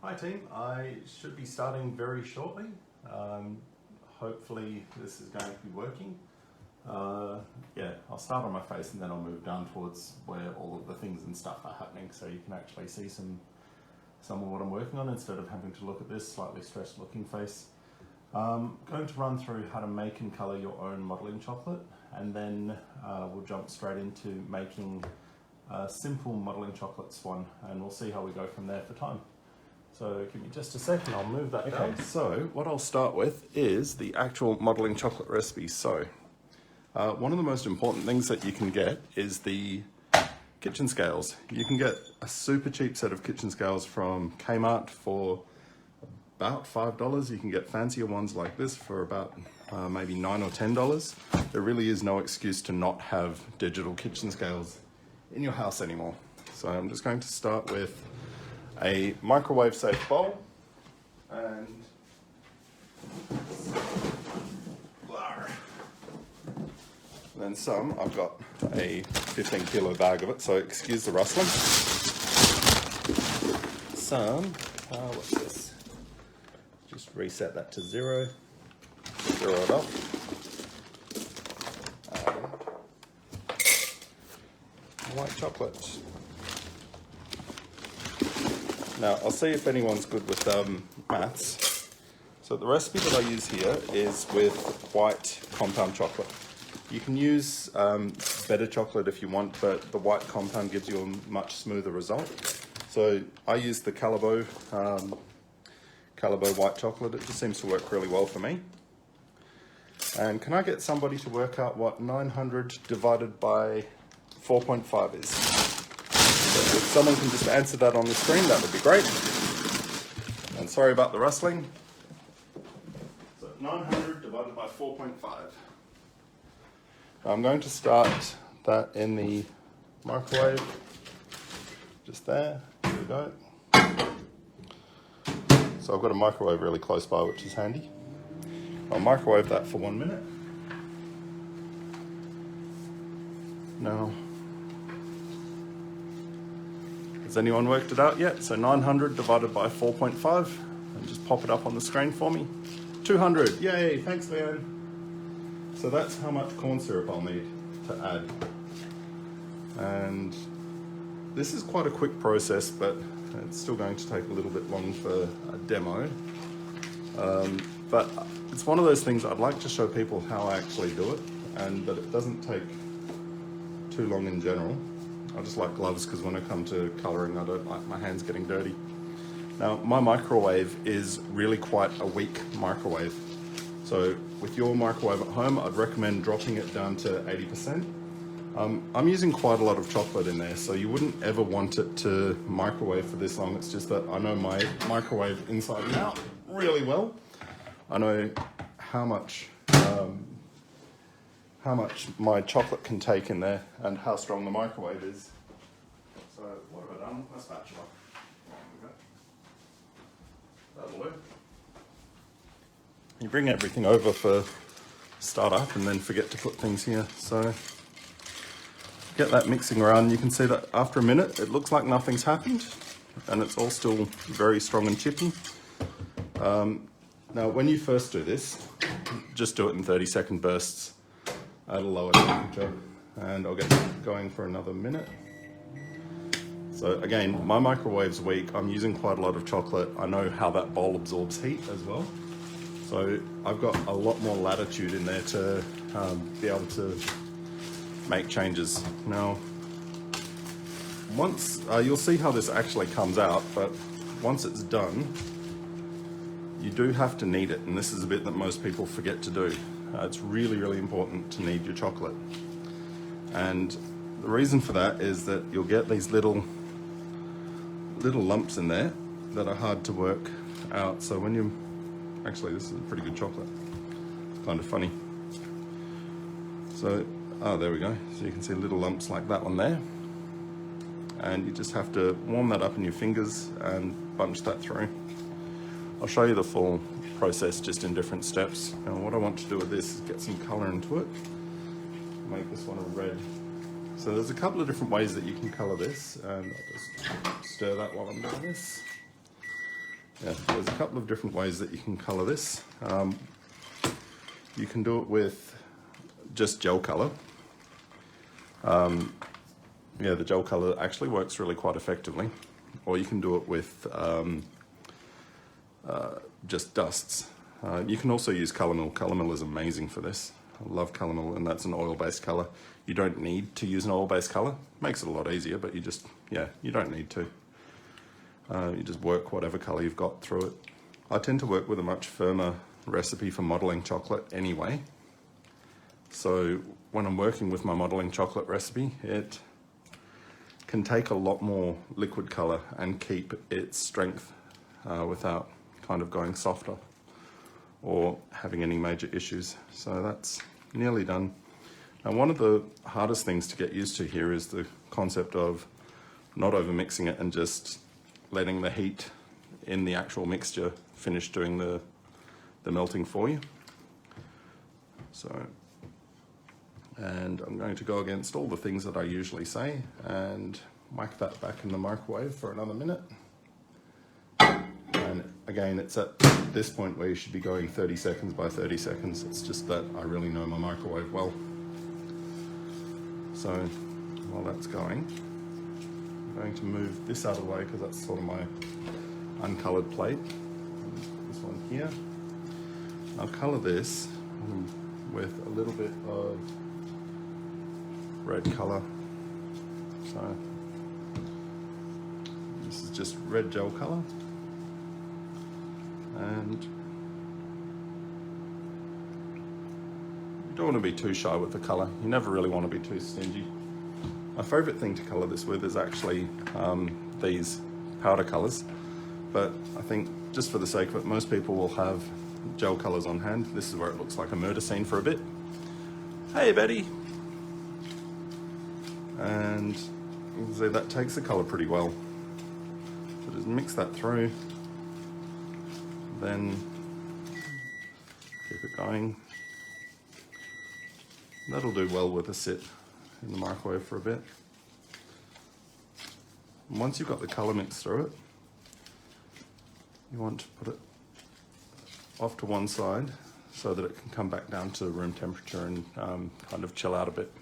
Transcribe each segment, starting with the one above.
Hi team, I should be starting very shortly. Hopefully this is going to be working. Yeah, I'll start on my face and then I'll move down towards where all of the things and stuff are happening so you can actually see some of what I'm working on instead of having to look at this slightly stressed looking face. I'm going to run through how to make and colour your own modelling chocolate, and then we'll jump straight into making a simple modelling chocolate Swan, and we'll see how we go from there for time. So give me just a second, I'll move that down. So what I'll start with is the actual modelling chocolate recipe. So one of the most important things that you can get is the kitchen scales. You can get a super cheap set of kitchen scales from Kmart for about $5. You can get fancier ones like this for about maybe $9 or $10. There really is no excuse to not have digital kitchen scales in your house anymore. So I'm just going to start with a microwave safe bowl and then some. I've got a 15 kilo bag of it, so excuse the rustling. Some, what's this? Just reset that to zero it off. White chocolate. Now, I'll see if anyone's good with maths. So the recipe that I use here is with white compound chocolate. You can use better chocolate if you want, but the white compound gives you a much smoother result. So I use the Calabo white chocolate. It just seems to work really well for me. And can I get somebody to work out what 900 divided by 4.5 is? So if someone can just answer that on the screen, that would be great. And sorry about the rustling. So 900 divided by 4.5. I'm going to start that in the microwave. Just there. Here we go. So I've got a microwave really close by, which is handy. I'll microwave that for 1 minute. Now, has anyone worked it out yet? So 900 divided by 4.5, and just pop it up on the screen for me. 200, yay, thanks Leanne. So that's how much corn syrup I'll need to add. And this is quite a quick process, but it's still going to take a little bit long for a demo. But it's one of those things I'd like to show people how I actually do it, and that it doesn't take too long in general. I just like gloves because when I come to colouring, I don't like my hands getting dirty. Now, my microwave is really quite a weak microwave. So with your microwave at home, I'd recommend dropping it down to 80%. I'm using quite a lot of chocolate in there, so you wouldn't ever want it to microwave for this long. It's just that I know my microwave inside and out really well. I know how much my chocolate can take in there and how strong the microwave is. So what have I done with my spatula? That'll work. You bring everything over for startup and then forget to put things here. So get that mixing around. You can see that after a minute it looks like nothing's happened and it's all still very strong and chippy. Now when you first do this, just do it in 30-second bursts at a lower temperature, and I'll get going for another minute. So again, my microwave's weak. I'm using quite a lot of chocolate. I know how that bowl absorbs heat as well. So I've got a lot more latitude in there to be able to make changes. Now, once you'll see how this actually comes out, but once it's done, you do have to knead it, and this is a bit that most people forget to do. It's really, really important to knead your chocolate. And the reason for that is that you'll get these little lumps in there that are hard to work out. So when you, actually this is a pretty good chocolate. It's kind of funny. So, there we go. So you can see little lumps like that one there. And you just have to warm that up in your fingers and bunch that through. I'll show you the full process just in different steps. And what I want to do with this is get some colour into it. Make this one a red. So there's a couple of different ways that you can colour this, and I'll just stir that while I'm doing this. Yeah, there's a couple of different ways that you can colour this. You can do it with just gel colour. Yeah, the gel colour actually works really quite effectively. Or you can do it with just dusts. You can also use colour mill. Colour mill is amazing for this. I love colour mill, and that's an oil-based colour. You don't need to use an oil-based colour. Makes it a lot easier, but you just, yeah, you don't need to. You just work whatever colour you've got through it. I tend to work with a much firmer recipe for modelling chocolate anyway. So when I'm working with my modelling chocolate recipe, it can take a lot more liquid colour and keep its strength without kind of going softer or having any major issues. So that's nearly done. Now, one of the hardest things to get used to here is the concept of not over mixing it and just letting the heat in the actual mixture finish doing the melting for you. So, and I'm going to go against all the things that I usually say and whack that back in the microwave for another minute. And again, it's at this point where you should be going 30 seconds by 30 seconds. It's just that I really know my microwave well. So while that's going, I'm going to move this out of the way because that's sort of my uncoloured plate. This one here. I'll colour this with a little bit of red colour. So this is just red gel colour. And you don't want to be too shy with the colour. You never really want to be too stingy. My favourite thing to colour this with is actually these powder colours. But I think just for the sake of it, most people will have gel colours on hand. This is where it looks like a murder scene for a bit. Hey, Betty! And you can see that takes the colour pretty well. So just mix that through. Then keep it going. That'll do well with a sit in the microwave for a bit. And once you've got the colour mixed through it, you want to put it off to one side so that it can come back down to room temperature and kind of chill out a bit.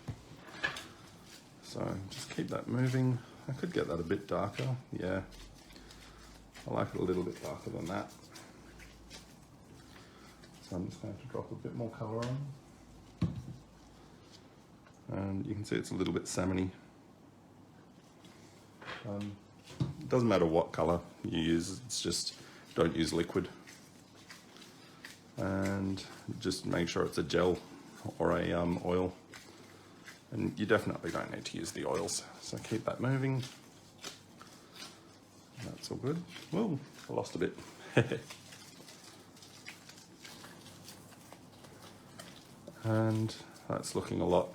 So just keep that moving. I could get that a bit darker, yeah. I like it a little bit darker than that. So I'm just going to drop a bit more colour on. And you can see it's a little bit salmony. It doesn't matter what colour you use, it's just don't use liquid. And just make sure it's a gel or a oil. And you definitely don't need to use the oils. So keep that moving. That's all good. Whoa, I lost a bit. And that's looking a lot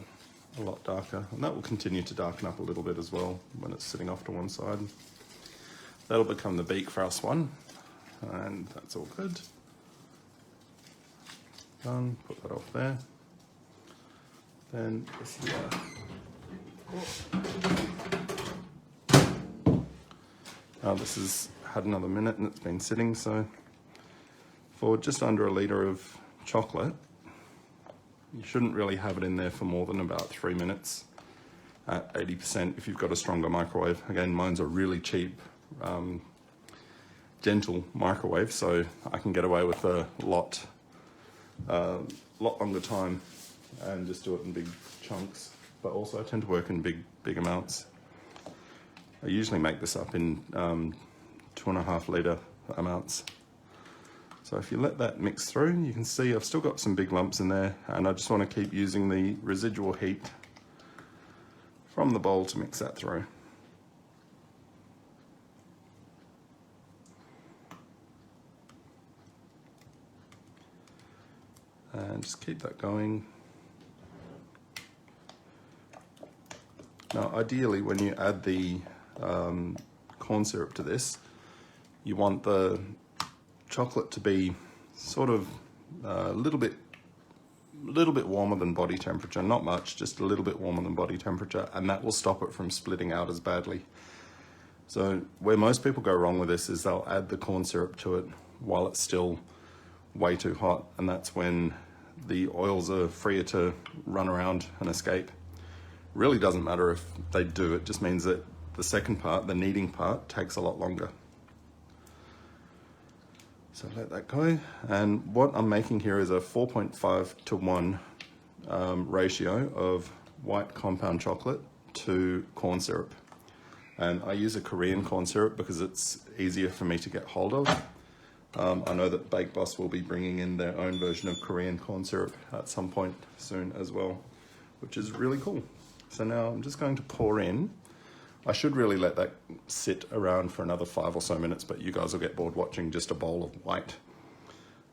darker, and that will continue to darken up a little bit as well when it's sitting off to one side. That'll become the beak for our Swan, and that's all good. Done, put that off there. Then this here. Now this has had another minute and it's been sitting, so for just under a litre of chocolate, you shouldn't really have it in there for more than about 3 minutes at 80% if you've got a stronger microwave. Again, mine's a really cheap, gentle microwave, so I can get away with a lot longer time and just do it in big chunks. But also I tend to work in big amounts. I usually make this up in 2.5 litre amounts. So if you let that mix through, you can see I've still got some big lumps in there, and I just want to keep using the residual heat from the bowl to mix that through. And just keep that going. Now ideally when you add the corn syrup to this, you want the chocolate to be sort of a little bit warmer than body temperature, not much, just a little bit warmer than body temperature, and that will stop it from splitting out as badly. So where most people go wrong with this is they'll add the corn syrup to it while it's still way too hot, and that's when the oils are freer to run around and escape. Really doesn't matter if they do, it just means that the second part, the kneading part, takes a lot longer. So let that go. And what I'm making here is a 4.5 to 1 ratio of white compound chocolate to corn syrup. And I use a Korean corn syrup because it's easier for me to get hold of. I know that Bake Boss will be bringing in their own version of Korean corn syrup at some point soon as well, which is really cool. So now I'm just going to pour in. I should really let that sit around for another 5 or so minutes, but you guys will get bored watching just a bowl of white.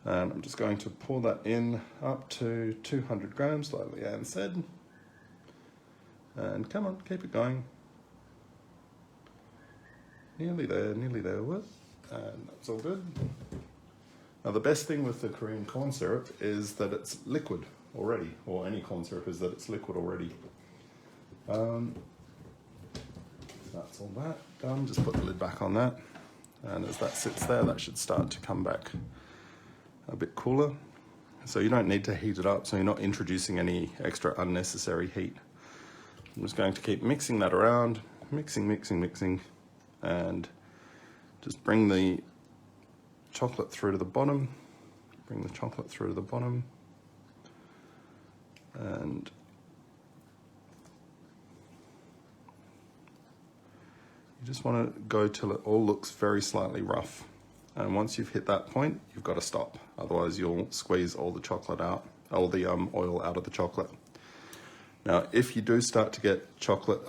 And I'm just going to pour that in up to 200 grams, like Leanne said. And come on, keep it going. Nearly there, what? And that's all good. Now the best thing with the Korean corn syrup is that it's liquid already, or any corn syrup is that it's liquid already. That's all that done. Just put the lid back on that, and as that sits there, that should start to come back a bit cooler. So you don't need to heat it up, so you're not introducing any extra unnecessary heat. I'm just going to keep mixing that around, mixing, and just bring the chocolate through to the bottom, and you just want to go till it all looks very slightly rough. And once you've hit that point, you've got to stop. Otherwise you'll squeeze all the chocolate out, all the oil out of the chocolate. Now, if you do start to get chocolate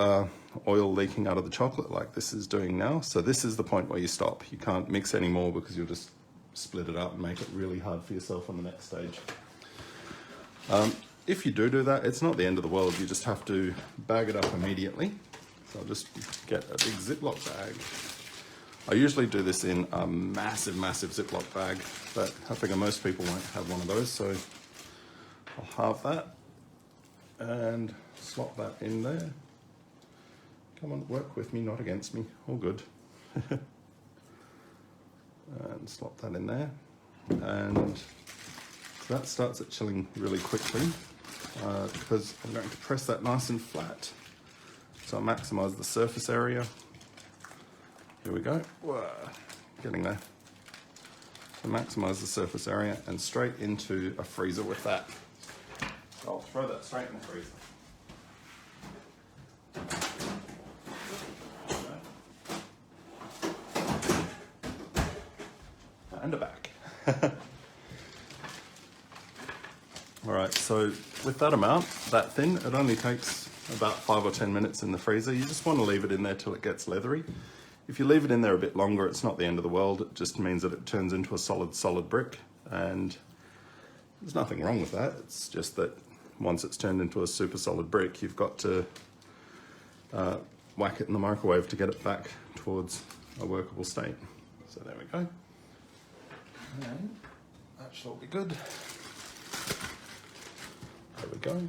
oil leaking out of the chocolate like this is doing now, so this is the point where you stop. You can't mix anymore because you'll just split it up and make it really hard for yourself on the next stage. If you do that, it's not the end of the world. You just have to bag it up immediately. So I'll just get a big Ziploc bag. I usually do this in a massive Ziploc bag, but I figure most people won't have one of those, so I'll halve that and slop that in there. Come on, work with me, not against me. All good. And slop that in there. And that starts at chilling really quickly because I'm going to press that nice and flat. So I maximize the surface area. Here we go. Whoa, getting there. So maximize the surface area and straight into a freezer with that. So I'll throw that straight in the freezer. And a back. All right, so with that amount, that thin, it only takes about 5 or 10 minutes in the freezer. You just want to leave it in there till it gets leathery. If you leave it in there a bit longer, it's not the end of the world. It just means that it turns into a solid brick, and there's nothing wrong with that. It's just that once it's turned into a super solid brick, you've got to whack it in the microwave to get it back towards a workable state. So there we go. And that should all be good. There we go.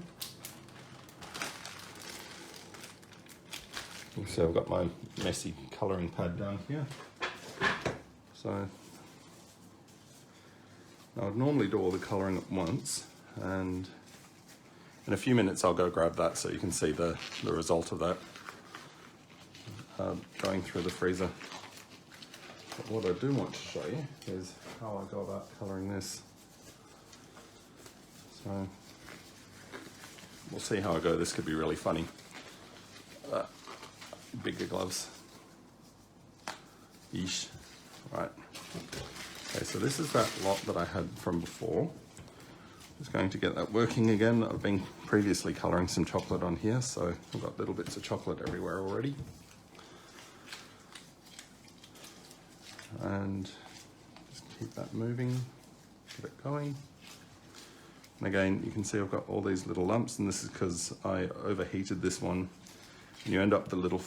So I've got my messy colouring pad down here. So now I'd normally do all the colouring at once, and in a few minutes I'll go grab that so you can see the result of that going through the freezer. But what I do want to show you is how I go about colouring this. So we'll see how I go. This could be really funny. Bigger gloves. Yeesh. Right. Okay, so this is that lot that I had from before. Just going to get that working again. I've been previously colouring some chocolate on here, so I've got little bits of chocolate everywhere already. And just keep that moving, get it going. And again, you can see I've got all these little lumps, and this is because I overheated this one. And you end up with the little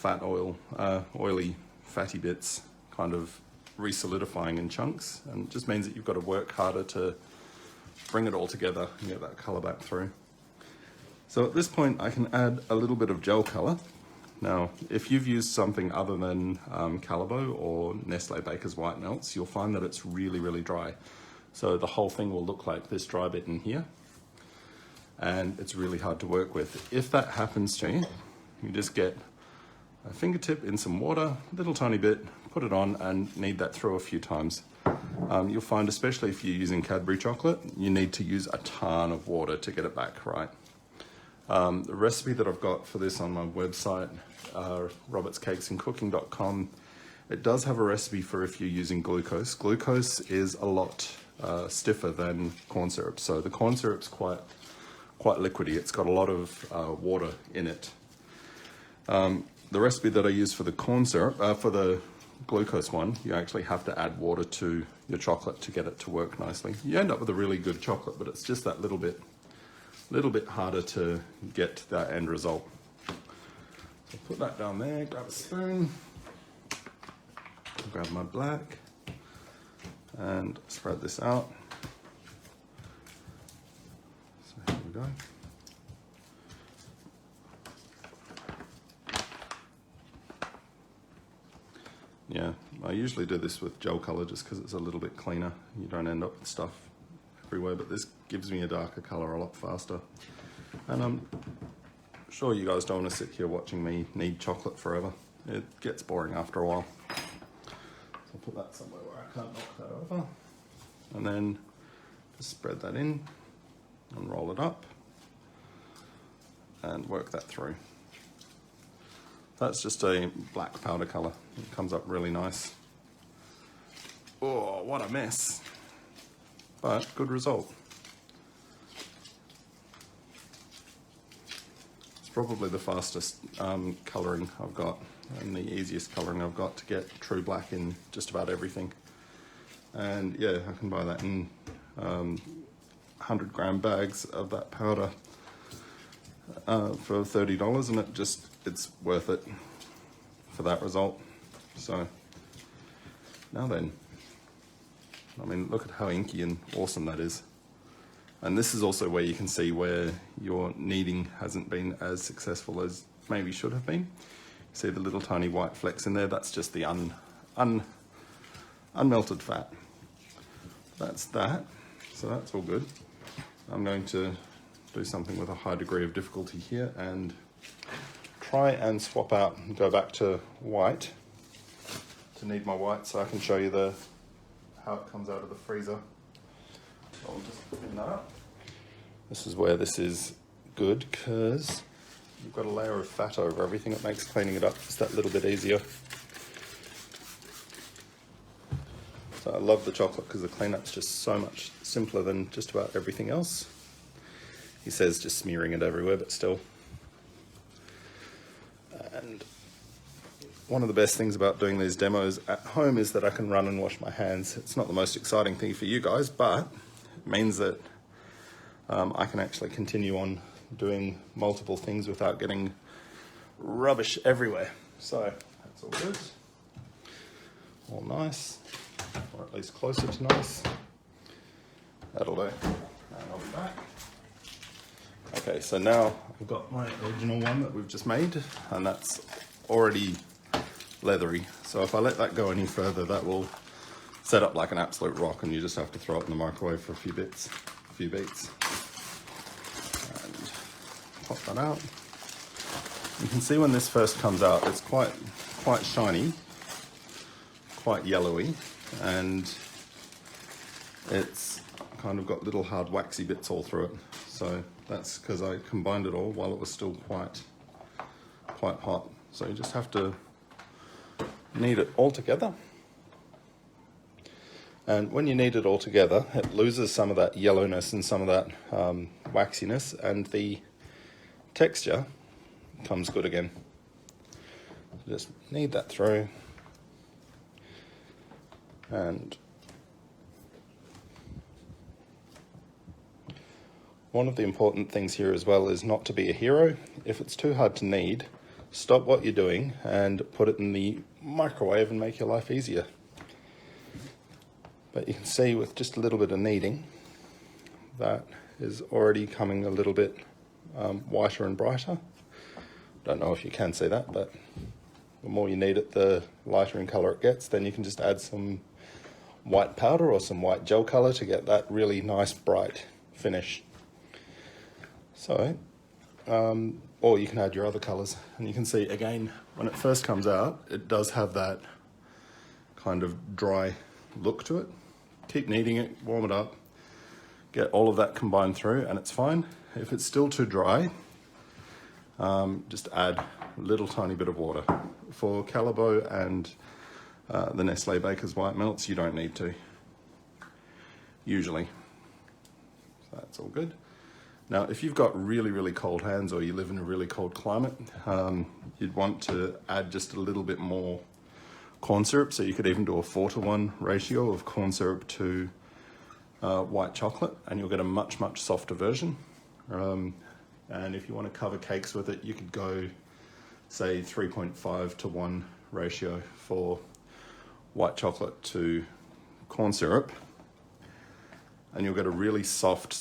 oily, fatty bits kind of re-solidifying in chunks, and it just means that you've got to work harder to bring it all together and get that colour back through. So at this point I can add a little bit of gel colour, Now, if you've used something other than Calabo or Nestle Baker's White Melts, you'll find that it's really, really dry. So the whole thing will look like this dry bit in here, and it's really hard to work with. If that happens to you, you just get a fingertip in some water, a little tiny bit, put it on and knead that through a few times. You'll find, especially if you're using Cadbury chocolate, you need to use a ton of water to get it back right. The recipe that I've got for this on my website, robertscakesandcooking.com, it does have a recipe for if you're using glucose. Glucose is a lot stiffer than corn syrup, so the corn syrup's quite liquidy. It's got a lot of water in it. The recipe that I use for the corn syrup, for the glucose one, you actually have to add water to your chocolate to get it to work nicely. You end up with a really good chocolate, but it's just that little bit harder to get that end result. So put that down there, grab a spoon, grab my black, and spread this out. So here we go. Yeah, I usually do this with gel color just because it's a little bit cleaner. You don't end up with stuff everywhere, but this gives me a darker color a lot faster. And I'm sure you guys don't want to sit here watching me knead chocolate forever. It gets boring after a while. So I'll put that somewhere where I can't knock that over. And then just spread that in and roll it up and work that through. That's just a black powder color. It comes up really nice. Oh, what a mess. But good result. It's probably the fastest colouring I've got and the easiest colouring I've got to get true black in just about everything. And yeah, I can buy that in 100-gram bags of that powder for $30, and it's worth it for that result. So now then, I mean, look at how inky and awesome that is. And this is also where you can see where your kneading hasn't been as successful as maybe should have been. See the little tiny white flecks in there? That's just the unmelted fat. That's that. So that's all good. I'm going to do something with a high degree of difficulty here and try and swap out and go back to white to knead my white so I can show you how it comes out of the freezer. So I'll just clean that up. This is where this is good because you've got a layer of fat over everything. It makes cleaning it up just that little bit easier. So I love the chocolate because the cleanup's just so much simpler than just about everything else. He says just smearing it everywhere, but still. And one of the best things about doing these demos at home is that I can run and wash my hands. It's not the most exciting thing for you guys, but it means that I can actually continue on doing multiple things without getting rubbish everywhere. So that's all good. All nice, or at least closer to nice. That'll do. And I'll be back. Okay, so now I've got my original one that we've just made, and that's already leathery. So if I let that go any further, that will set up like an absolute rock, and you just have to throw it in the microwave for a few beats. And pop that out. You can see when this first comes out, it's quite shiny, quite yellowy, and it's kind of got little hard waxy bits all through it. So that's because I combined it all while it was still quite hot. So you just have to knead it all together. And when you knead it all together, it loses some of that yellowness and some of that waxiness, and the texture comes good again. Just knead that through. And one of the important things here as well is not to be a hero. If it's too hard to knead, stop what you're doing and put it in the microwave and make your life easier. But you can see with just a little bit of kneading, that is already coming a little bit whiter and brighter. Don't know if you can see that, but the more you knead it, the lighter in colour it gets. Then you can just add some white powder or some white gel colour to get that really nice bright finish. So, or you can add your other colours, and you can see again when it first comes out, it does have that kind of dry look to it. Keep kneading it, warm it up, get all of that combined through, and it's fine. If it's still too dry, just add a little tiny bit of water. For Calabo and the Nestle Baker's White Melts, you don't need to, usually. So that's all good. Now, if you've got really, really cold hands or you live in a really cold climate, you'd want to add just a little bit more corn syrup. So you could even do a 4:1 ratio of corn syrup to white chocolate, and you'll get a much, much softer version. And if you want to cover cakes with it, you could go, say, 3.5:1 ratio for white chocolate to corn syrup, and you'll get a really soft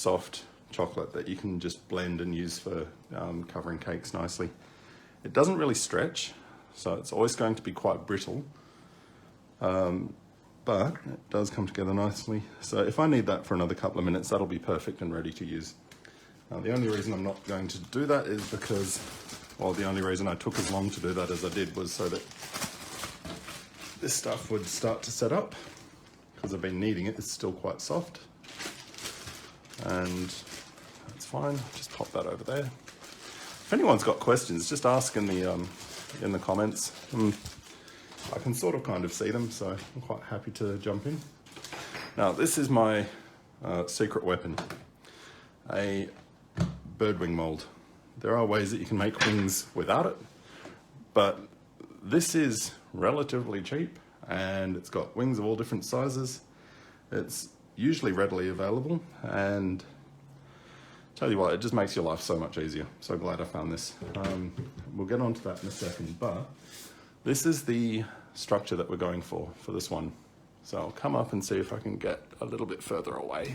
chocolate that you can just blend and use for covering cakes nicely. It doesn't really stretch, so it's always going to be quite brittle, but it does come together nicely. So if I need that for another couple of minutes, that'll be perfect and ready to use. Now, the only reason I'm not going to do that is because, well, the only reason I took as long to do that as I did was so that this stuff would start to set up. Because I've been kneading it, it's still quite soft. And that's fine, just pop that over there. If anyone's got questions, just ask in the comments. I can sort of kind of see them, so I'm quite happy to jump in. Now, this is my secret weapon, a birdwing mold. There are ways that you can make wings without it, but this is relatively cheap, and it's got wings of all different sizes. It's usually readily available, and tell you what, it just makes your life so much easier. So glad I found this. We'll get onto that in a second, but this is the structure that we're going for this one. So I'll come up and see if I can get a little bit further away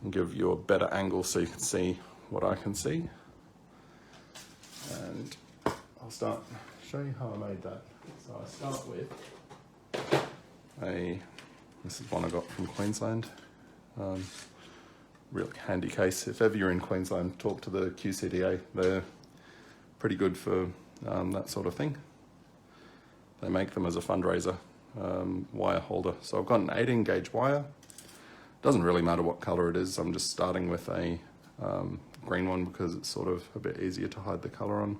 and give you a better angle so you can see what I can see. And I'll show you how I made that. So I start with this is one I got from Queensland. Really handy case. If ever you're in Queensland, talk to the QCDA. They're pretty good for that sort of thing. They make them as a fundraiser wire holder. So I've got an 18 gauge wire. Doesn't really matter what color it is. I'm just starting with a green one because it's sort of a bit easier to hide the color on.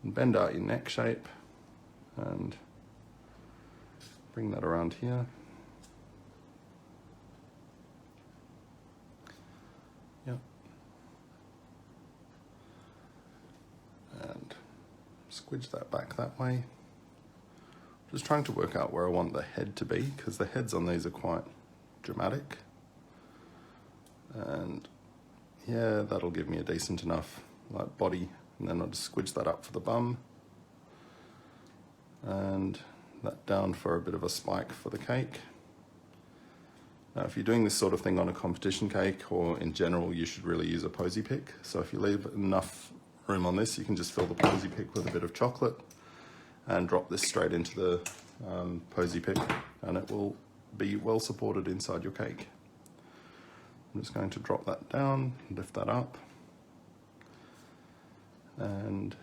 And bend out your neck shape and bring that around here. Yep. And squidge that back that way. Just trying to work out where I want the head to be, because the heads on these are quite dramatic. And yeah, that'll give me a decent enough like body, and then I'll just squidge that up for the bum. And that down for a bit of a spike for the cake. Now, if you're doing this sort of thing on a competition cake, or in general, you should really use a posy pick. So if you leave enough room on this, you can just fill the posy pick with a bit of chocolate and drop this straight into the posy pick, and it will be well supported inside your cake. I'm just going to drop that down, lift that up, and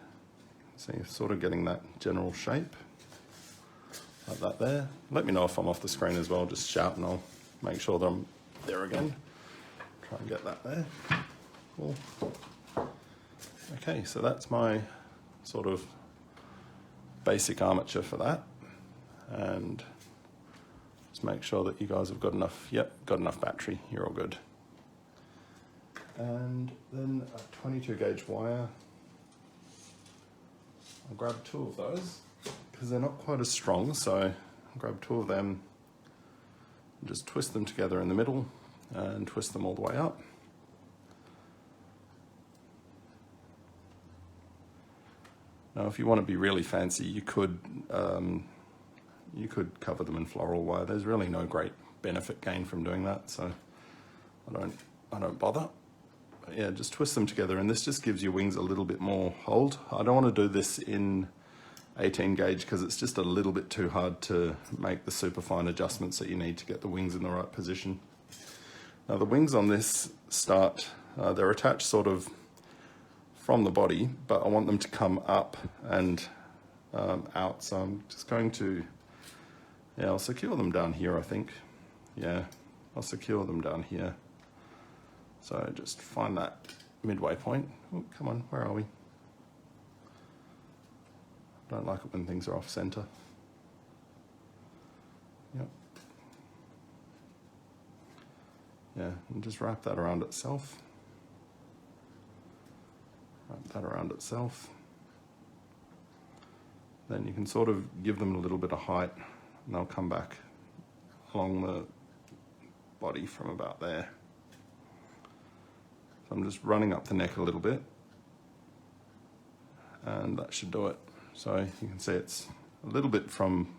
see, sort of getting that general shape like that there. Let me know if I'm off the screen as well, just shout and I'll make sure that I'm there again. Try and get that there. Cool. Okay, so that's my sort of basic armature for that, and just make sure that you guys have got enough. Yep, got enough battery, you're all good. And then a 22 gauge wire. I'll grab 2 of those because they're not quite as strong, so I'll grab 2 of them and just twist them together in the middle and twist them all the way up. Now, if you want to be really fancy, you could cover them in floral wire. There's really no great benefit gain from doing that, so I don't bother. yeah, just twist them together, and this just gives your wings a little bit more hold. I don't want to do this in 18 gauge because it's just a little bit too hard to make the super fine adjustments that you need to get the wings in the right position. Now the wings on this start, they're attached sort of from the body, but I want them to come up and out. So I'm just going to, yeah, I'll secure them down here, I think. Yeah, I'll secure them down here. So just find that midway point. Oh, come on, where are we? Don't like it when things are off center. Yep. Yeah, and just wrap that around itself. Wrap that around itself. Then you can sort of give them a little bit of height, and they'll come back along the body from about there. So I'm just running up the neck a little bit, and that should do it. So you can see it's a little bit from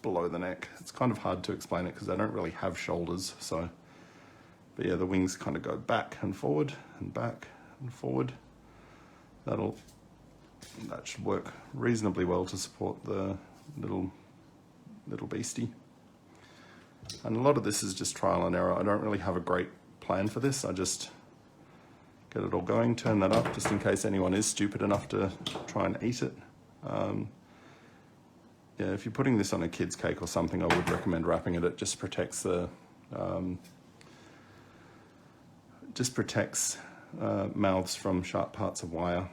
below the neck. It's kind of hard to explain it because they don't really have shoulders. So, but yeah, the wings kind of go back and forward and back and forward. That should work reasonably well to support the little beastie. And a lot of this is just trial and error. I don't really have a great plan for this. I just get it all going, turn that up just in case anyone is stupid enough to try and eat it. Yeah, if you're putting this on a kid's cake or something, I would recommend wrapping it. It just protects the mouths from sharp parts of wire.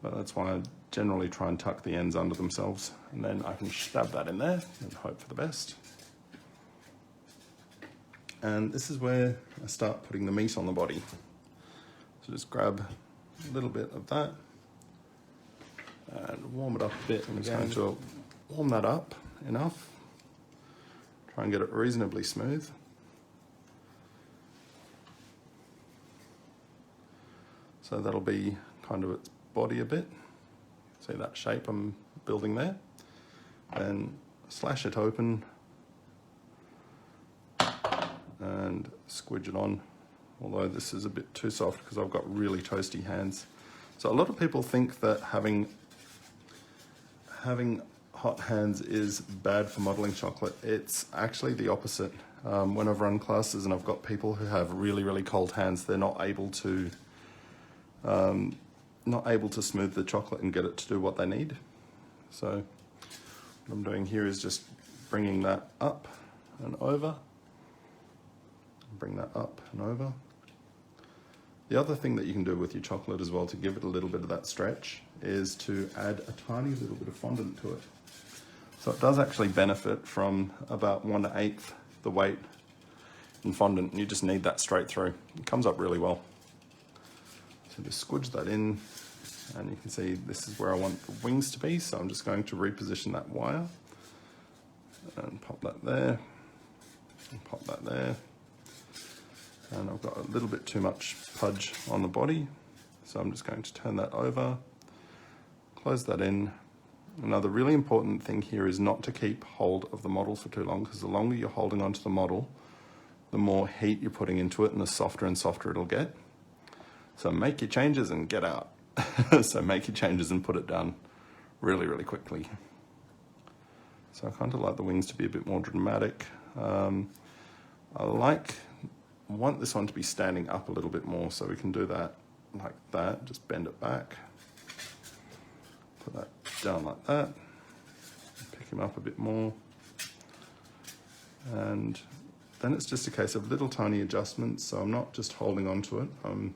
But that's why I generally try and tuck the ends under themselves, and then I can stab that in there and hope for the best. And this is where I start putting the meat on the body. So just grab a little bit of that and warm it up a bit. I'm just going to warm that up enough. Try and get it reasonably smooth. So that'll be kind of its body a bit. See that shape I'm building there? And slash it open and squidge it on. Although this is a bit too soft because I've got really toasty hands. So a lot of people think that having hot hands is bad for modeling chocolate. It's actually the opposite. When I've run classes and I've got people who have really, really cold hands, they're not able to smooth the chocolate and get it to do what they need. So what I'm doing here is just bringing that up and over. Bring that up and over. The other thing that you can do with your chocolate as well to give it a little bit of that stretch is to add a tiny little bit of fondant to it. So it does actually benefit from about 1/8 the weight in fondant. You just need that straight through. It comes up really well. So just squidge that in, and you can see this is where I want the wings to be. So I'm just going to reposition that wire and pop that there, and pop that there. And I've got a little bit too much pudge on the body, so I'm just going to turn that over, close that in. Another really important thing here is not to keep hold of the model for too long, because the longer you're holding onto the model, the more heat you're putting into it and the softer and softer it'll get. So make your changes and get out. So make your changes and put it down really, really quickly. So I kind of like the wings to be a bit more dramatic. I want this one to be standing up a little bit more, so we can do that like that. Just bend it back, put that down like that, pick him up a bit more, and then it's just a case of little tiny adjustments. So I'm not just holding on to it, I'm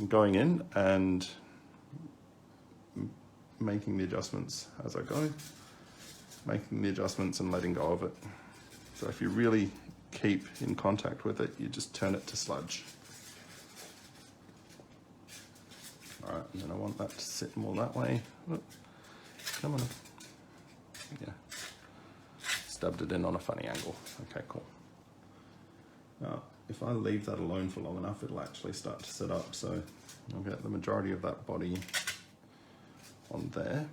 going in and making the adjustments as I go, making the adjustments and letting go of it. So if you really keep in contact with it, you just turn it to sludge. All right, and then I want that to sit more that way. Whoop. Come on. Yeah. Stabbed it in on a funny angle. Okay, cool. Now, if I leave that alone for long enough, it'll actually start to sit up. So I'll get the majority of that body on there.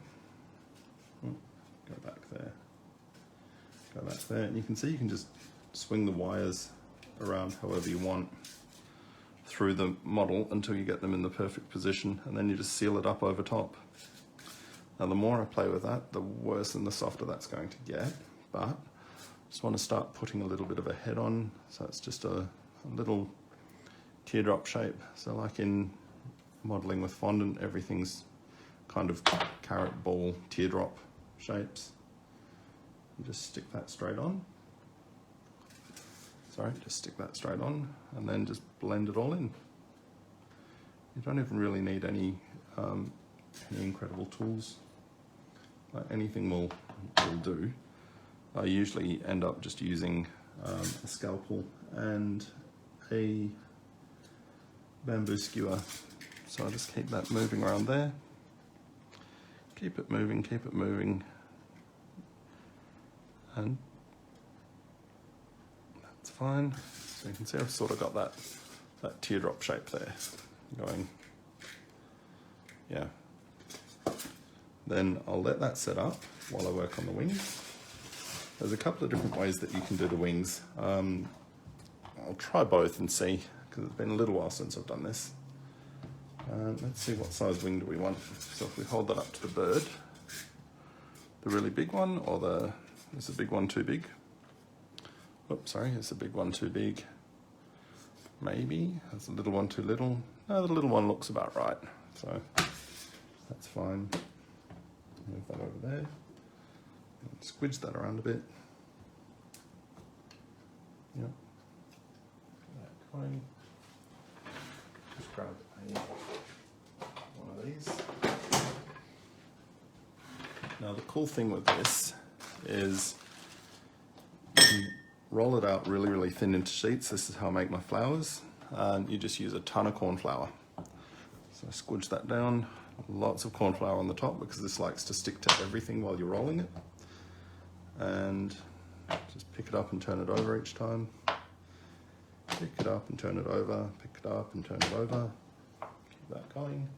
Go back there. Go back there. And you can see you can just swing the wires around however you want through the model until you get them in the perfect position, and then you just seal it up over top. Now the more I play with that, the worse and the softer that's going to get, but I just want to start putting a little bit of a head on, so it's just a little teardrop shape. So like in modeling with fondant, everything's kind of carrot ball teardrop shapes. You just stick that straight on. Sorry, just stick that straight on and then just blend it all in. You don't even really need any incredible tools. Like anything will do. I usually end up just using a scalpel and a bamboo skewer. So I just keep that moving around there. Keep it moving, and that's fine. So you can see I've sort of got that teardrop shape there going. Yeah. Then I'll let that set up while I work on the wings. There's a couple of different ways that you can do the wings. I'll try both and see, because it's been a little while since I've done this. Let's see, what size wing do we want? So if we hold that up to the bird, the really big one, or is the big one too big? Oops, sorry, is the big one too big? Maybe. Is the little one too little? No, the little one looks about right. So that's fine. Move that over there. And squidge that around a bit. Yep. That coin. Just grab one of these. Now the cool thing with this is you can roll it out really, really thin into sheets. This is how I make my flowers. And you just use a ton of corn flour. So squidge that down. Lots of corn flour on the top, because this likes to stick to everything while you're rolling it. And just pick it up and turn it over each time. Pick it up and turn it over, pick it up and turn it over. Keep that going.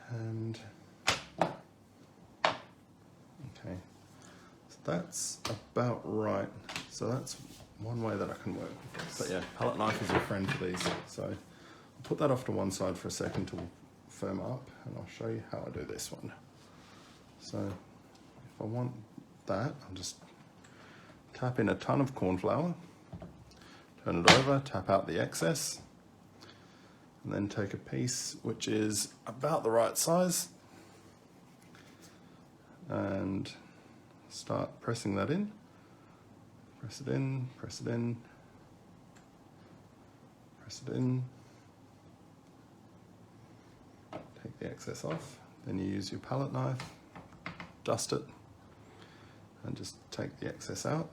And okay, so that's about right. So that's one way that I can work with this. But yeah, palette knife is a friend for these. So I'll put that off to one side for a second to firm up, and I'll show you how I do this one. So if I want that, I'll just tap in a ton of corn flour, turn it over, tap out the excess, and then take a piece which is about the right size and start pressing that in. Press it in, press it in, press it in. Take the excess off. Then you use your palette knife, dust it, and just take the excess out,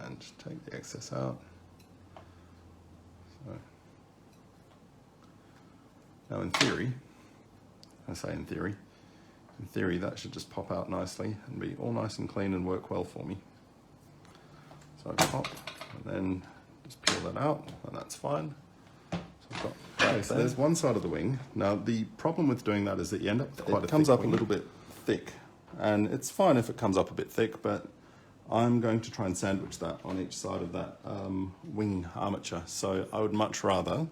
and take the excess out. So, now in theory that should just pop out nicely and be all nice and clean and work well for me. So I pop and then just peel that out, and that's fine. So I've got okay, so there's one side of the wing. Now the problem with doing that is that you end up with quite it comes up wing. A little bit thick, and it's fine if it comes up a bit thick, but I'm going to try and sandwich that on each side of that wing armature. So I would much rather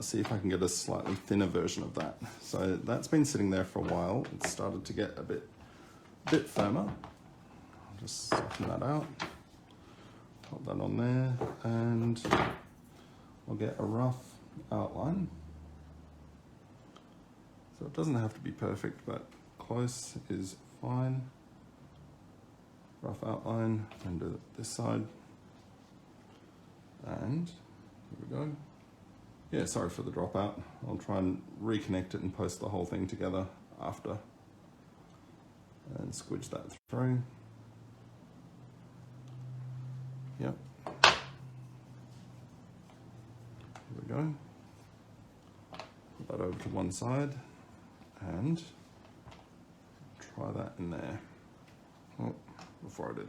see if I can get a slightly thinner version of that. So that's been sitting there for a while. It's started to get a bit firmer. I'll just soften that out, pop that on there, and I'll get a rough outline. So it doesn't have to be perfect, but close is fine. Rough outline, and do this side. And here we go. Yeah, sorry for the dropout. I'll try and reconnect it and post the whole thing together after. And squidge that through. Yep. Here we go. Put that over to one side and try that in there. Oh, before I do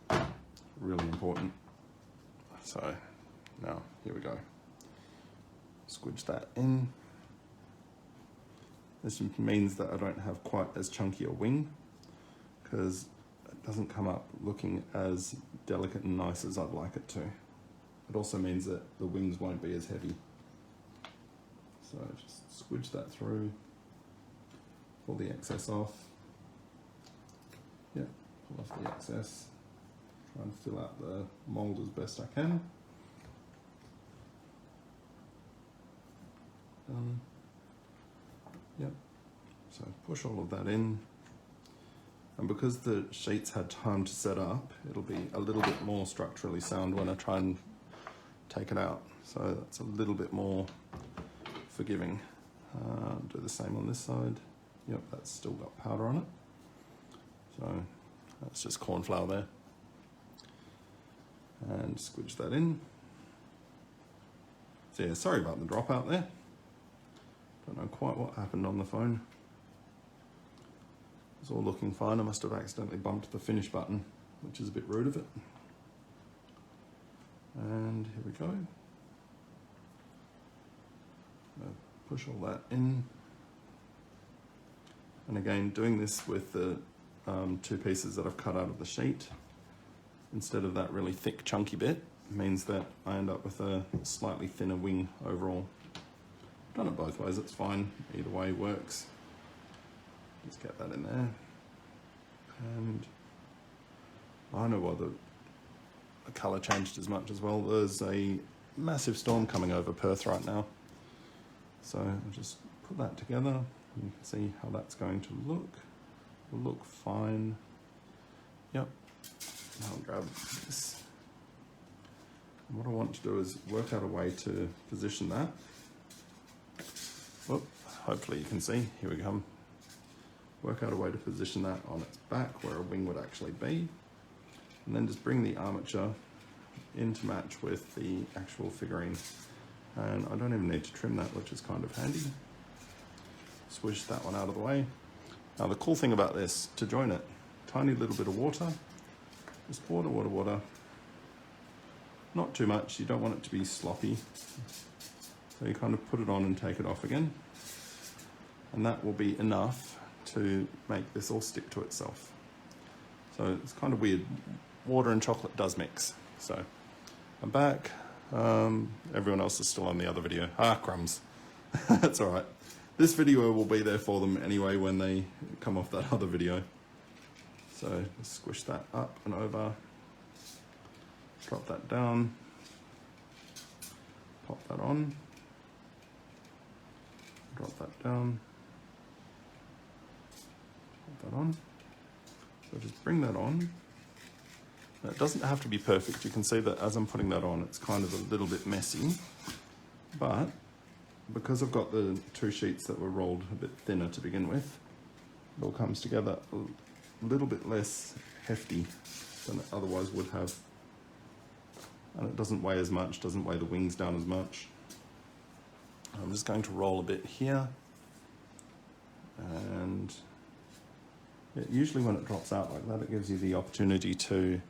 that, really important. So now, here we go. Squidge that in. This means that I don't have quite as chunky a wing, because it doesn't come up looking as delicate and nice as I'd like it to. it also means that the wings won't be as heavy. So just squidge that through, pull the excess off. Yeah, pull off the excess. Try and fill out the mould as best I can. Done. Yep. So push all of that in. And because the sheets had time to set up, it'll be a little bit more structurally sound when I try and take it out. So that's a little bit more forgiving. Do the same on this side. Yep, that's still got powder on it. So that's just corn flour there. And squidge that in. So yeah, sorry about the dropout there. Don't know quite what happened on the phone. It's all looking fine. I must have accidentally bumped the finish button, which is a bit rude of it. And here we go. Push all that in. And again, doing this with the two pieces that I've cut out of the sheet, instead of that really thick chunky bit, means that I end up with a slightly thinner wing overall. I've done it both ways, it's fine. Either way works. Let's get that in there. And I know why the colour changed as much as well. There's a massive storm coming over Perth right now. So I'll just put that together. You can see how that's going to look. Will look fine. Yep. Now I'll grab this. And what I want to do is work out a way to position that. Whoop, hopefully you can see. Here we come. Work out a way to position that on its back where a wing would actually be. And then just bring the armature in to match with the actual figurine. And I don't even need to trim that, which is kind of handy. Swish that one out of the way. Now the cool thing about this, to join it, tiny little bit of water. Just water, water, water. Not too much, you don't want it to be sloppy. So you kind of put it on and take it off again. And that will be enough to make this all stick to itself. So it's kind of weird. Water and chocolate does mix. So I'm back. Everyone else is still on the other video. Ah, crumbs. That's all right. This video will be there for them anyway when they come off that other video. So just squish that up and over. Drop that down. Pop that on. Drop that down. Pop that on. So just bring that on. Now, it doesn't have to be perfect. You can see that as I'm putting that on, it's kind of a little bit messy. But because I've got the two sheets that were rolled a bit thinner to begin with, it all comes together a little bit less hefty than it otherwise would have. And it doesn't weigh as much, doesn't weigh the wings down as much. I'm just going to roll a bit here. And usually when it drops out like that, it gives you the opportunity to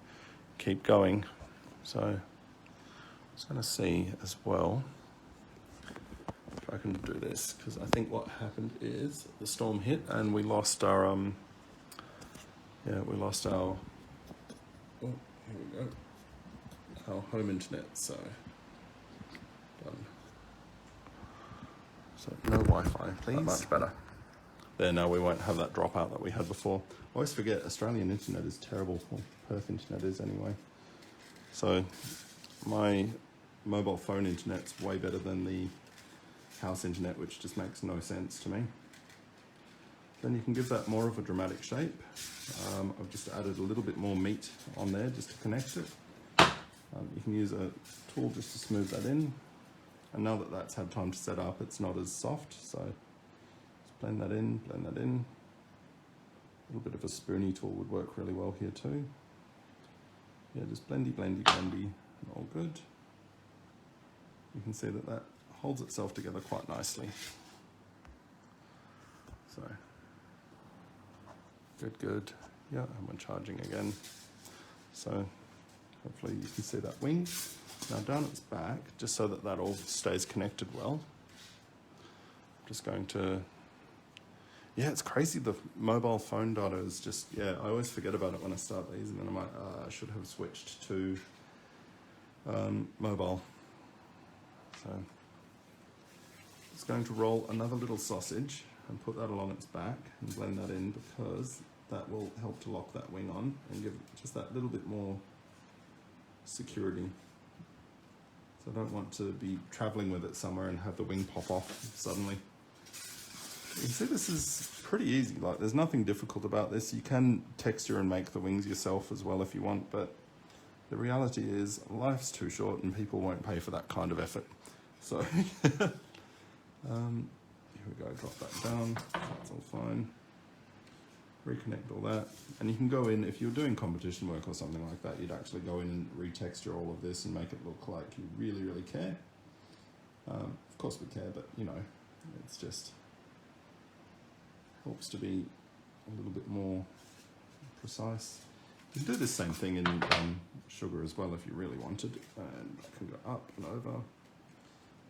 keep going. So I'm just going to see as well if I can do this, because I think what happened is the storm hit and we lost our oh, here we go, our home internet. So done. So no Wi-Fi, please. Much better. There, now we won't have that dropout that we had before. I always forget Australian internet is terrible. Well, Perth internet is anyway. So my mobile phone internet's way better than the house internet, which just makes no sense to me. Then you can give that more of a dramatic shape. I've just added a little bit more meat on there just to connect it. You can use a tool just to smooth that in. And now that that's had time to set up, it's not as soft. So just blend that in, blend that in. A little bit of a spoony tool would work really well here too. Yeah, just blendy, blendy, blendy, and all good. You can see that that holds itself together quite nicely. So, good, good. Yeah, and we're charging again. So, hopefully you can see that wing. Now down its back, just so that that all stays connected well, I'm just going to, yeah, it's crazy. The mobile phone data is just, yeah, I always forget about it when I start these, and then I'm like, I should have switched to mobile. So it's going to roll another little sausage and put that along its back and blend that in, because that will help to lock that wing on and give it just that little bit more security. So I don't want to be traveling with it somewhere and have the wing pop off suddenly. You see, this is pretty easy. Like, there's nothing difficult about this. You can texture and make the wings yourself as well if you want, but the reality is life's too short and people won't pay for that kind of effort. So here we go, drop that down, that's all fine. Reconnect all that, and you can go in, if you're doing competition work or something like that, you'd actually go in and retexture all of this and make it look like you really, really care. Of course we care, but you know, it's just helps to be a little bit more precise. You can do the same thing in sugar as well if you really wanted, and I can go up and over.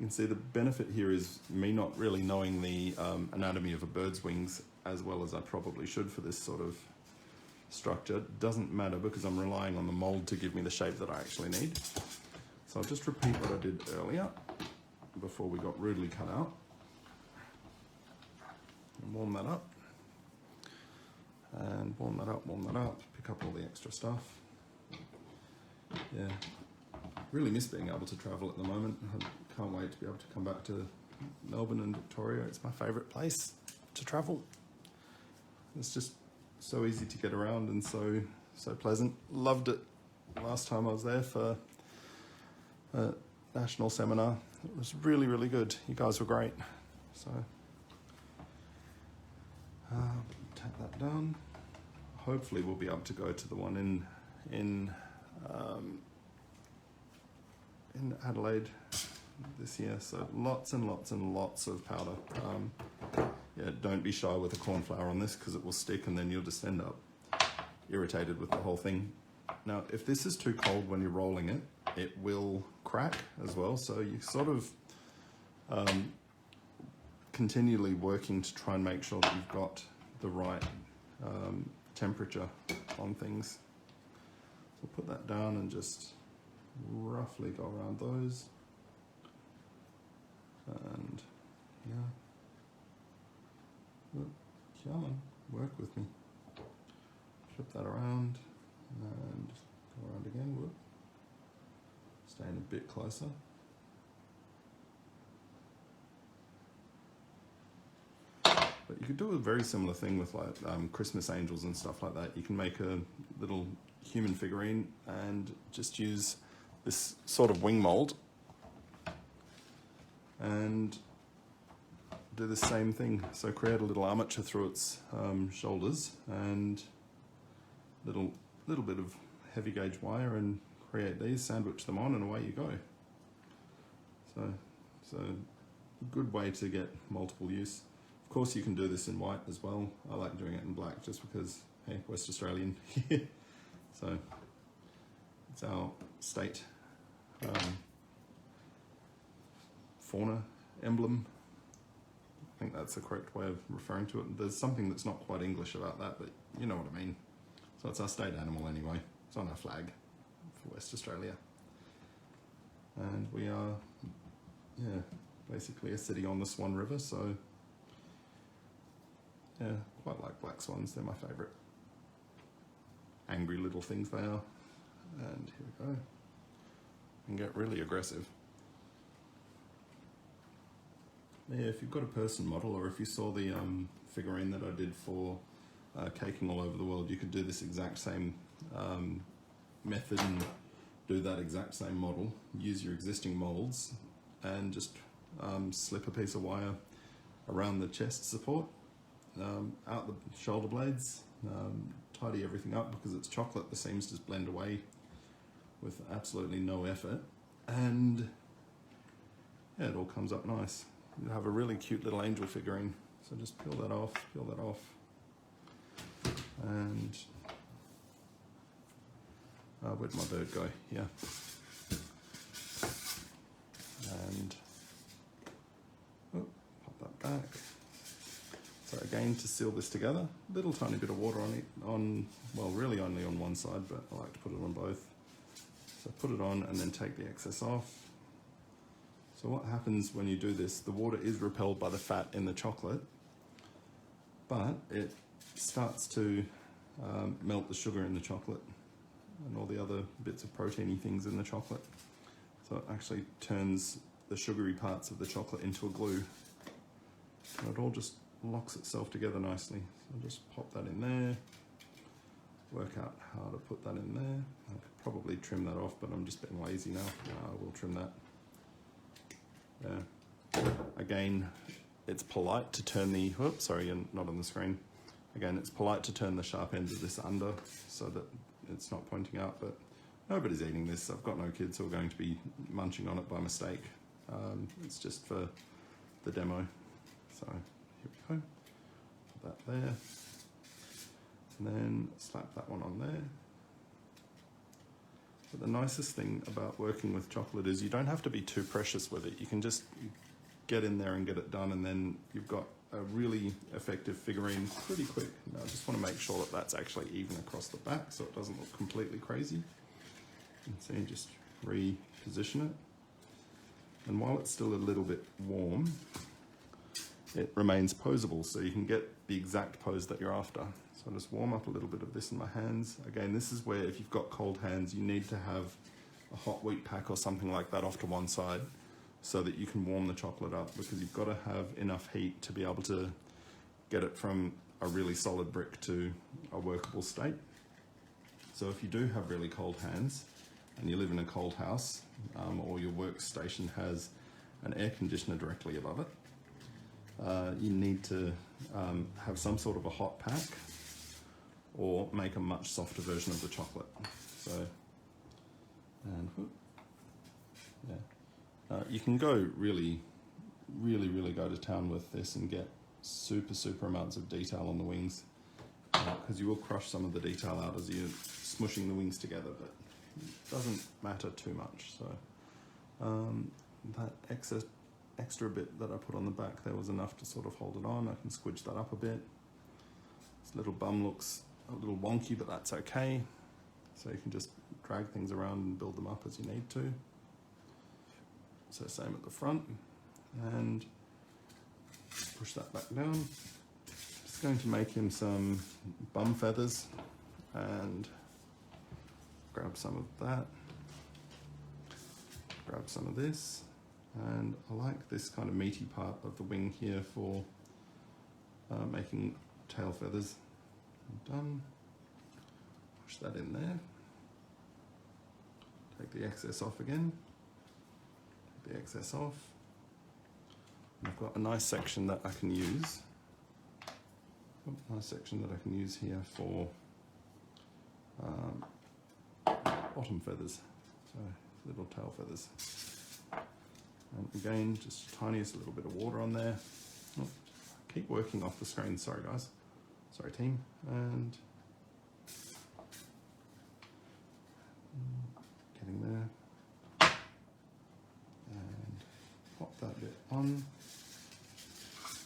You can see the benefit here is me not really knowing the anatomy of a bird's wings as well as I probably should for this sort of structure. It doesn't matter because I'm relying on the mold to give me the shape that I actually need. So I'll just repeat what I did earlier before we got rudely cut out. And warm that up. And warm that up, pick up all the extra stuff. Yeah, really miss being able to travel at the moment. I can't wait to be able to come back to Melbourne and Victoria. It's my favourite place to travel. It's just so easy to get around and so pleasant. Loved it last time I was there for a national seminar. It was really, really good. You guys were great. So take that down. Hopefully we'll be able to go to the one in Adelaide this year. So lots and lots and lots of powder. Yeah, don't be shy with the corn flour on this because it will stick and then you'll just end up irritated with the whole thing. Now, if this is too cold when you're rolling it, it will crack as well. So you sort of continually working to try and make sure that you've got the right temperature on things. So put that down and just roughly go around those. And yeah. Look, come on, work with me. Flip that around and go around again. Whoop. Staying a bit closer. But you could do a very similar thing with like Christmas angels and stuff like that. You can make a little human figurine and just use this sort of wing mold and do the same thing. So create a little armature through its shoulders and little bit of heavy gauge wire and create these, sandwich them on, and away you go. So a good way to get multiple use. Of course you can do this in white as well. I like doing it in black just because, hey, West Australian. So it's our state fauna emblem. I think that's the correct way of referring to it. There's something that's not quite English about that, but you know what I mean. So it's our state animal anyway. It's on our flag for West Australia. And we are, yeah, basically a city on the Swan River, so yeah, quite like black swans. They're my favourite. Angry little things they are. And here we go. And get really aggressive. Yeah, if you've got a person model, or if you saw the figurine that I did for caking all over the world, you could do this exact same method and do that exact same model. Use your existing molds and just slip a piece of wire around the chest support, out the shoulder blades, tidy everything up because it's chocolate. The seams just blend away with absolutely no effort, and yeah, it all comes up nice. You have a really cute little angel figurine. So just peel that off, and where'd my bird go? Yeah. And pop that back. So again, to seal this together, little tiny bit of water on it, well, really only on one side, but I like to put it on both. So put it on and then take the excess off. So what happens when you do this, the water is repelled by the fat in the chocolate, but it starts to melt the sugar in the chocolate and all the other bits of proteiny things in the chocolate. So it actually turns the sugary parts of the chocolate into a glue. And it all just locks itself together nicely. So I'll just pop that in there, work out how to put that in there. I could probably trim that off, but I'm just being lazy now. I will trim that. Yeah. Again, it's polite to turn the, whoops, sorry, you're not on the screen. Again, it's polite to turn the sharp end of this under so that it's not pointing out, but nobody's eating this. I've got no kids who are going to be munching on it by mistake. It's just for the demo. So here we go. Put that there. And then slap that one on there. But the nicest thing about working with chocolate is you don't have to be too precious with it. You can just get in there and get it done, and then you've got a really effective figurine pretty quick. Now I just want to make sure that that's actually even across the back so it doesn't look completely crazy. And so you just reposition it. And while it's still a little bit warm, it remains posable, so you can get the exact pose that you're after. So I'll just warm up a little bit of this in my hands. Again, this is where if you've got cold hands, you need to have a hot wheat pack or something like that off to one side so that you can warm the chocolate up, because you've got to have enough heat to be able to get it from a really solid brick to a workable state. So if you do have really cold hands and you live in a cold house, or your workstation has an air conditioner directly above it, you need to have some sort of a hot pack or make a much softer version of the chocolate. So, and yeah, you can go really go to town with this and get super amounts of detail on the wings, because you will crush some of the detail out as you're smushing the wings together, but it doesn't matter too much. So that extra bit that I put on the back there was enough to sort of hold it on. I can squidge that up a bit. This little bum looks a little wonky, but that's okay. So you can just drag things around and build them up as you need to. So same at the front, and push that back down. Just going to make him some bum feathers and grab some of that, grab some of this, and I like this kind of meaty part of the wing here for making tail feathers. Done. Push that in there. Take the excess off again. Take the excess off. And I've got a nice section that I can use. Nice section that I can use here for bottom feathers. So little tail feathers. And again, just tiniest little bit of water on there. Oh, keep working off the screen. Sorry guys. Sorry team. And getting there. And pop that bit on.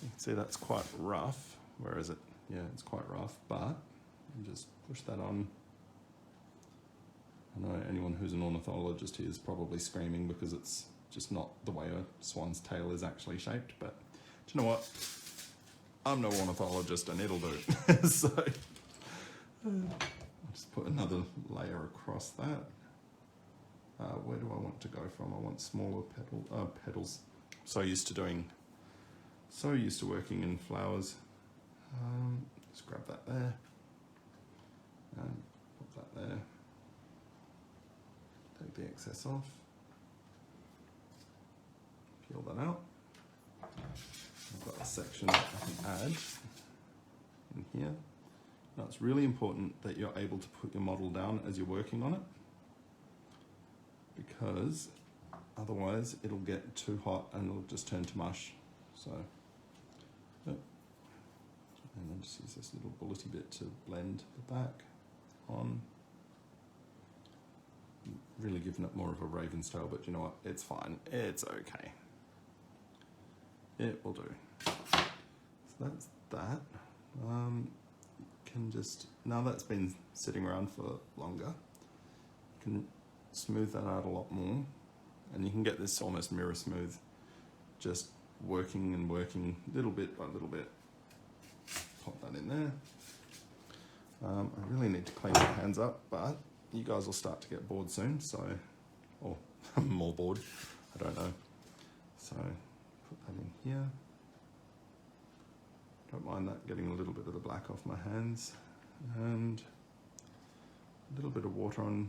You can see that's quite rough. Where is it? Yeah, it's quite rough, but just push that on. I know anyone who's an ornithologist here is probably screaming because it's just not the way a swan's tail is actually shaped, but do you know what? I'm no ornithologist and it'll do. So I'll just put another layer across that. Where do I want to go from? I want smaller petals. So used to working in flowers. Just grab that there and put that there. Take the excess off. Peel that out. I've got a section that I can add in here. Now it's really important that you're able to put your model down as you're working on it, because otherwise it'll get too hot and it'll just turn to mush. So, and then just use this little bullety bit to blend the back on. Really giving it more of a raven's tail, but you know what? It's fine. It's okay. It will do. So that's that. Can just, now that's been sitting around for longer, you can smooth that out a lot more, and you can get this almost mirror smooth, just working and working little bit by little bit. Pop that in there. I really need to clean my hands up, but you guys will start to get bored soon, so, or more bored, I don't know. So put that in here. Don't mind that getting a little bit of the black off my hands, and a little bit of water on.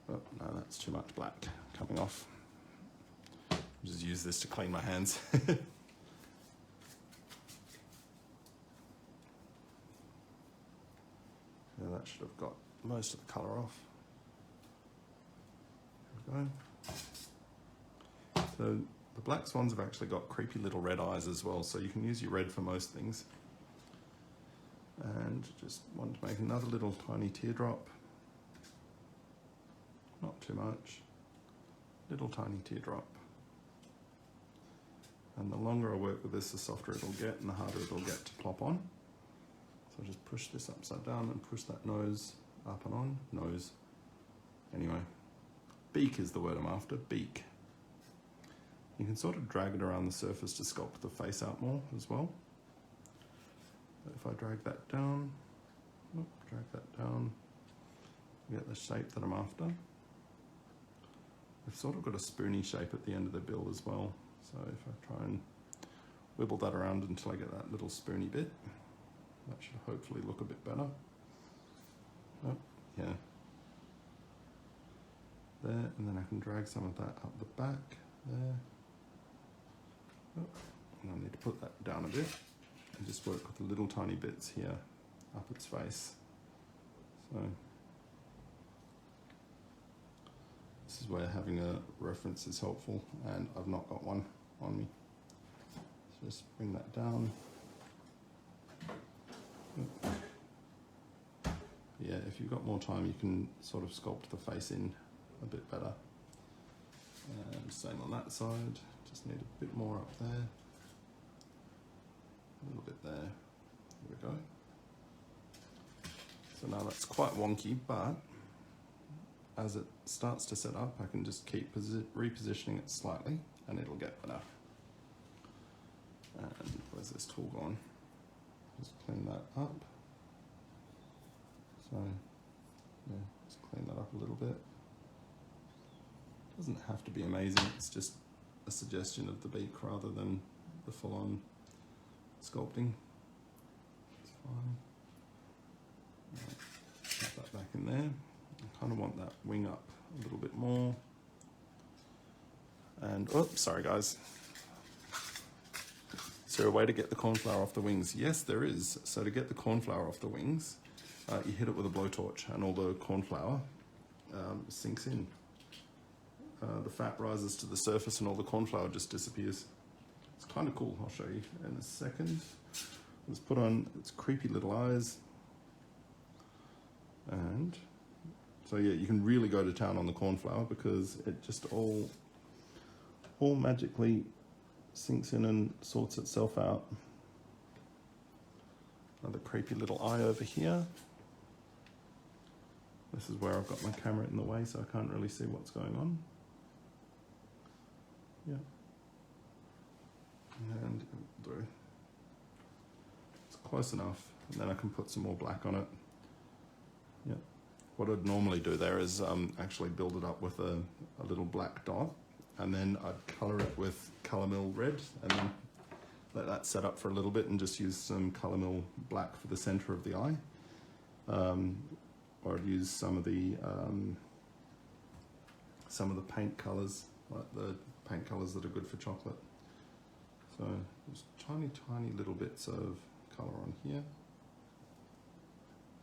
Oh no, that's too much black coming off. I'll just use this to clean my hands. Yeah, that should have got most of the colour off. There we go. So the black swans have actually got creepy little red eyes as well, so you can use your red for most things. And just want to make another little tiny teardrop. Not too much. Little tiny teardrop. And the longer I work with this, the softer it'll get and the harder it'll get to plop on. So I'll just push this upside down and push that nose up and on. Nose. Anyway, beak is the word I'm after, beak. You can sort of drag it around the surface to sculpt the face out more as well. But if I drag that down, you get the shape that I'm after. I've sort of got a spoony shape at the end of the bill as well. So if I try and wibble that around until I get that little spoony bit, that should hopefully look a bit better. Oh, yeah. There, and then I can drag some of that up the back, there. Oh, and I need to put that down a bit and just work with the little tiny bits here up its face. So this is where having a reference is helpful, and I've not got one on me. So just bring that down. Yeah, if you've got more time, you can sort of sculpt the face in a bit better. And same on that side, just need a bit more up there. A little bit there. There we go. So now that's quite wonky, but as it starts to set up, I can just keep repositioning it slightly and it'll get better. And where's this tool gone? Just clean that up. So, yeah, just clean that up a little bit. Doesn't have to be amazing, it's just a suggestion of the beak rather than the full-on sculpting. It's fine. Right, put that back in there. I kind of want that wing up a little bit more. And, oh, sorry guys. Is there a way to get the cornflour off the wings? Yes, there is. So to get the cornflour off the wings, you hit it with a blowtorch and all the cornflour sinks in. The fat rises to the surface and all the cornflour just disappears. It's kind of cool. I'll show you in a second. Let's put on its creepy little eyes. And so yeah, you can really go to town on the cornflour because it just all magically sinks in and sorts itself out. Another creepy little eye over here. This is where I've got my camera in the way, so I can't really see what's going on. Yeah. And it'll do. It's close enough, and then I can put some more black on it. Yeah. What I'd normally do there is actually build it up with a little black dot, and then I'd colour it with colour mill red, and then let that set up for a little bit and just use some colour mill black for the centre of the eye. Or I'd use some of the paint colours, like the paint colours that are good for chocolate. So just tiny little bits of colour on here.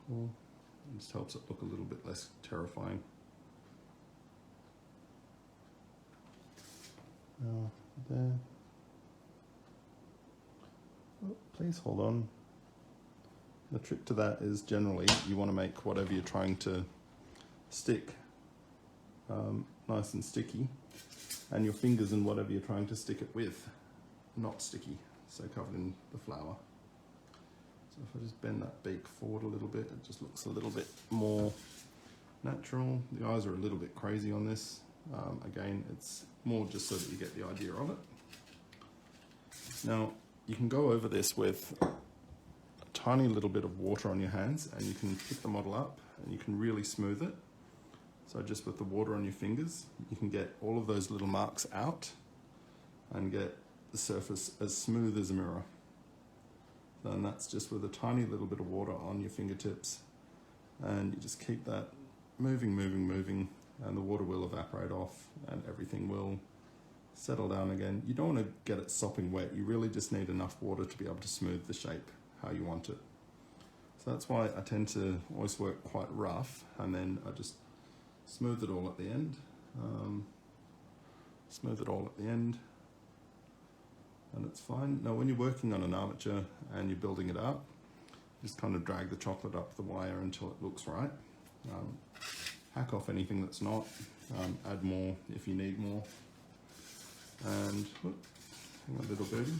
Cool. It just helps it look a little bit less terrifying. Now there. Oh, please hold on. The trick to that is generally you want to make whatever you're trying to stick nice and sticky, and your fingers and whatever you're trying to stick it with not sticky, so covered in the flour. So if I just bend that beak forward a little bit, it just looks a little bit more natural. The eyes are a little bit crazy on this. Again, it's more just so that you get the idea of it. Now, you can go over this with a tiny little bit of water on your hands, and you can pick the model up and you can really smooth it. So just with the water on your fingers, you can get all of those little marks out and get the surface as smooth as a mirror. And that's just with a tiny little bit of water on your fingertips. And you just keep that moving, moving, moving, and the water will evaporate off and everything will settle down again. You don't want to get it sopping wet. You really just need enough water to be able to smooth the shape how you want it. So that's why I tend to always work quite rough, and then I just smooth it all at the end. Smooth it all at the end, and it's fine. Now when you're working on an armature and you're building it up, just kind of drag the chocolate up the wire until it looks right. Hack off anything that's not, add more if you need more. And hang on, little birdie.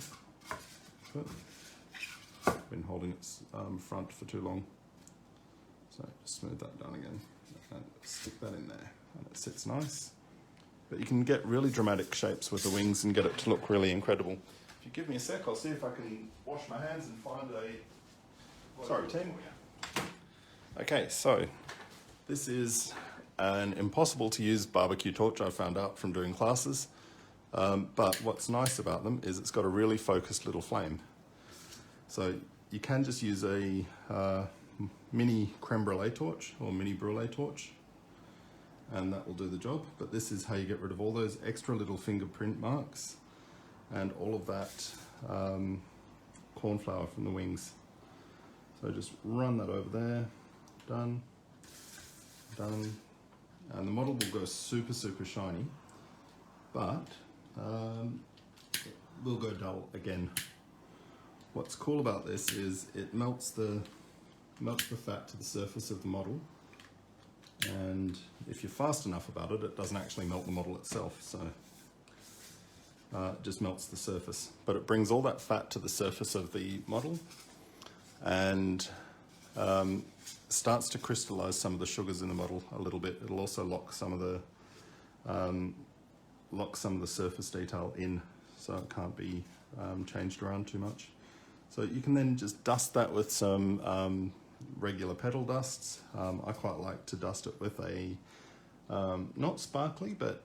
Been holding its front for too long. So just smooth that down again and stick that in there, and it sits nice. But you can get really dramatic shapes with the wings and get it to look really incredible. If you give me a sec, I'll see if I can wash my hands and find a... Sorry, team. Okay, so this is an impossible to use barbecue torch I found out from doing classes. But what's nice about them is it's got a really focused little flame. So you can just use a mini creme brulee torch or mini brulee torch, and that will do the job. But this is how you get rid of all those extra little fingerprint marks and all of that corn flour from the wings. So just run that over there, done, done. And the model will go super, super shiny, but it will go dull again. What's cool about this is it melts the fat to the surface of the model, and if you're fast enough about it, it doesn't actually melt the model itself, so it just melts the surface. But it brings all that fat to the surface of the model and starts to crystallize some of the sugars in the model a little bit. It'll also lock some of the surface detail in, so it can't be changed around too much. So you can then just dust that with some regular petal dusts. I quite like to dust it with a not sparkly, but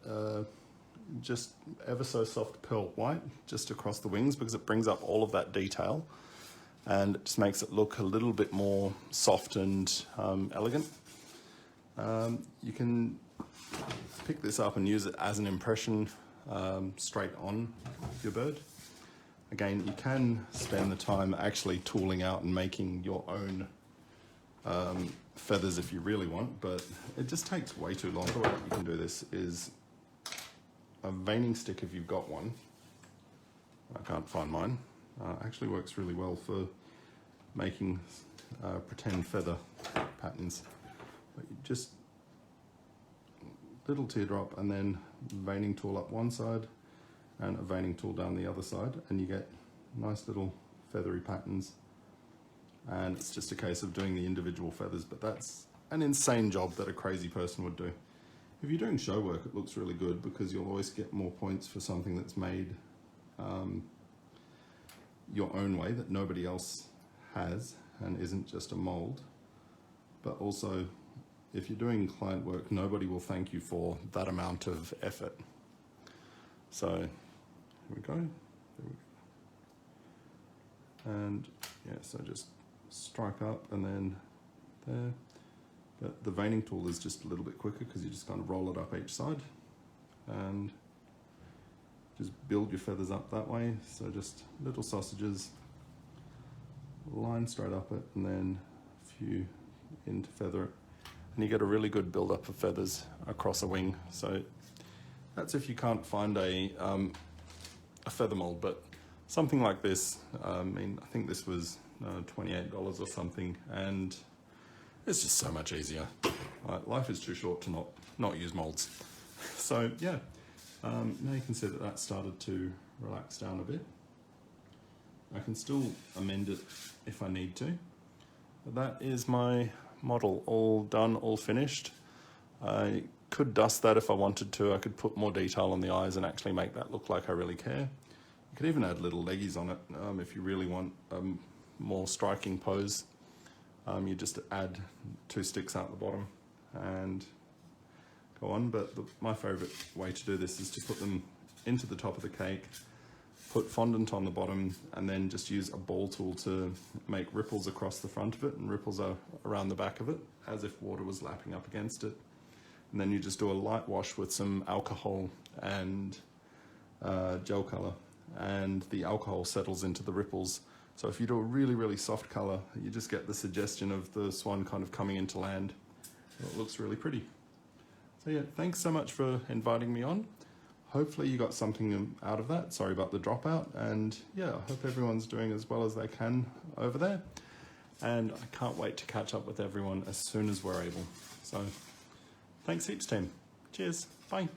just ever so soft pearl white just across the wings, because it brings up all of that detail and it just makes it look a little bit more soft and elegant. You can pick this up and use it as an impression straight on your bird. Again, you can spend the time actually tooling out and making your own feathers if you really want, but it just takes way too long. The way that you can do this is a veining stick, if you've got one. I can't find mine. Actually works really well for making pretend feather patterns. But you just little teardrop and then veining tool up one side and a veining tool down the other side, and you get nice little feathery patterns. And it's just a case of doing the individual feathers, but that's an insane job that a crazy person would do. If you're doing show work, it looks really good because you'll always get more points for something that's made your own way that nobody else has and isn't just a mold. But also, if you're doing client work, nobody will thank you for that amount of effort. So here we go. There we go. And yeah, so just strike up and then there. But the veining tool is just a little bit quicker because you just kind of roll it up each side and just build your feathers up that way. So just little sausages, line straight up it, and then a few in to feather it. And you get a really good build up of feathers across a wing. So that's if you can't find a feather mold, but something like this, I think this was $28 or something, and it's just so much easier. Life is too short to not use molds. So yeah, now you can see that that started to relax down a bit. I can still amend it if I need to. But that is my model all done, all finished. I could dust that if I wanted to. I could put more detail on the eyes and actually make that look like I really care. You could even add little leggies on it if you really want a more striking pose. You just add 2 sticks out the bottom and go on. But my favourite way to do this is to put them into the top of the cake, put fondant on the bottom, and then just use a ball tool to make ripples across the front of it and ripples around the back of it, as if water was lapping up against it. And then you just do a light wash with some alcohol and gel colour, and the alcohol settles into the ripples. So if you do a really, really soft colour, you just get the suggestion of the swan kind of coming into land. It looks really pretty. So yeah, thanks so much for inviting me on. Hopefully you got something out of that. Sorry about the dropout. And yeah, I hope everyone's doing as well as they can over there. And I can't wait to catch up with everyone as soon as we're able. So thanks heaps, team. Cheers. Bye.